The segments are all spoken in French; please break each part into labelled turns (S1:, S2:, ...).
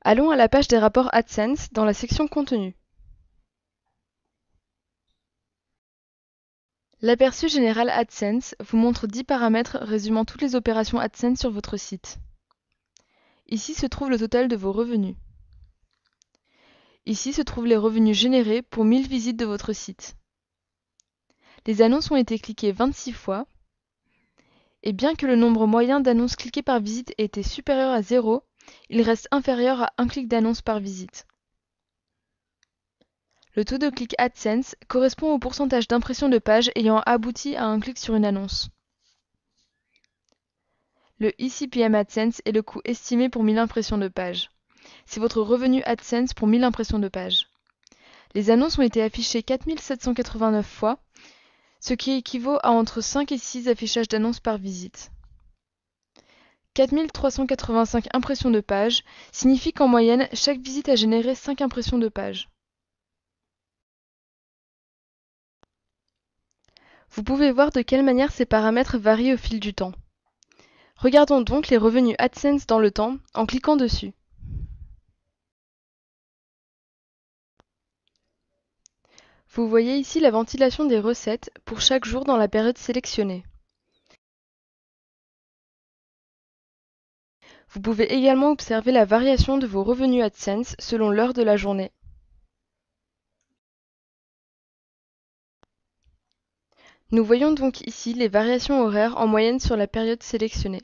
S1: Allons à la page des rapports AdSense dans la section Contenu. L'aperçu général AdSense vous montre 10 paramètres résumant toutes les opérations AdSense sur votre site. Ici se trouve le total de vos revenus. Ici se trouvent les revenus générés pour 1000 visites de votre site. Les annonces ont été cliquées 26 fois, et bien que le nombre moyen d'annonces cliquées par visite ait été supérieur à 0, il reste inférieur à 1 clic d'annonce par visite. Le taux de clic AdSense correspond au pourcentage d'impression de page ayant abouti à un clic sur une annonce. Le eCPM AdSense est le coût estimé pour 1000 impressions de page. C'est votre revenu AdSense pour 1000 impressions de page. Les annonces ont été affichées 4789 fois, ce qui équivaut à entre 5 et 6 affichages d'annonces par visite. 4385 impressions de page signifie qu'en moyenne, chaque visite a généré 5 impressions de page. Vous pouvez voir de quelle manière ces paramètres varient au fil du temps. Regardons donc les revenus AdSense dans le temps en cliquant dessus. Vous voyez ici la ventilation des recettes pour chaque jour dans la période sélectionnée. Vous pouvez également observer la variation de vos revenus AdSense selon l'heure de la journée. Nous voyons donc ici les variations horaires en moyenne sur la période sélectionnée.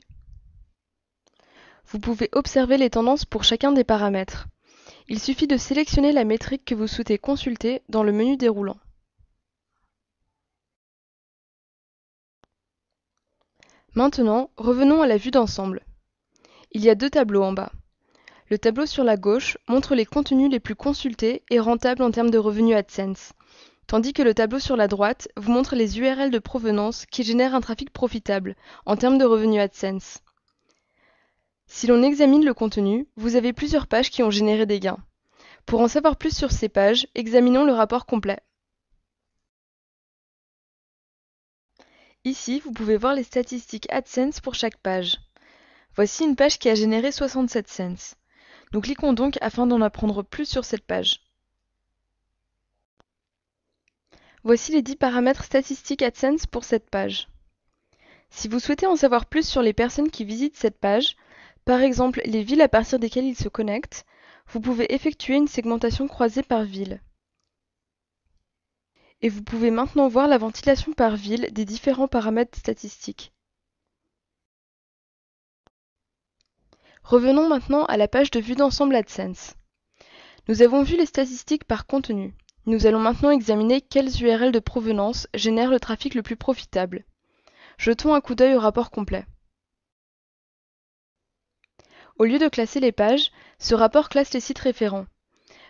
S1: Vous pouvez observer les tendances pour chacun des paramètres. Il suffit de sélectionner la métrique que vous souhaitez consulter dans le menu déroulant. Maintenant, revenons à la vue d'ensemble. Il y a deux tableaux en bas. Le tableau sur la gauche montre les contenus les plus consultés et rentables en termes de revenus AdSense, tandis que le tableau sur la droite vous montre les URL de provenance qui génèrent un trafic profitable en termes de revenus AdSense. Si l'on examine le contenu, vous avez plusieurs pages qui ont généré des gains. Pour en savoir plus sur ces pages, examinons le rapport complet. Ici, vous pouvez voir les statistiques AdSense pour chaque page. Voici une page qui a généré 67 cents. Nous cliquons donc afin d'en apprendre plus sur cette page. Voici les 10 paramètres statistiques AdSense pour cette page. Si vous souhaitez en savoir plus sur les personnes qui visitent cette page, par exemple les villes à partir desquelles ils se connectent, vous pouvez effectuer une segmentation croisée par ville. Et vous pouvez maintenant voir la ventilation par ville des différents paramètres statistiques. Revenons maintenant à la page de vue d'ensemble AdSense. Nous avons vu les statistiques par contenu. Nous allons maintenant examiner quelles URL de provenance génèrent le trafic le plus profitable. Jetons un coup d'œil au rapport complet. Au lieu de classer les pages, ce rapport classe les sites référents.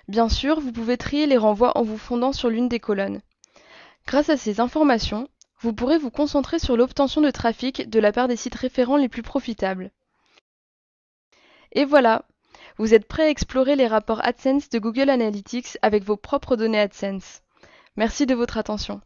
S1: Bien sûr, vous pouvez trier les renvois en vous fondant sur l'une des colonnes. Grâce à ces informations, vous pourrez vous concentrer sur l'obtention de trafic de la part des sites référents les plus profitables. Et voilà, vous êtes prêt à explorer les rapports AdSense de Google Analytics avec vos propres données AdSense. Merci de votre attention.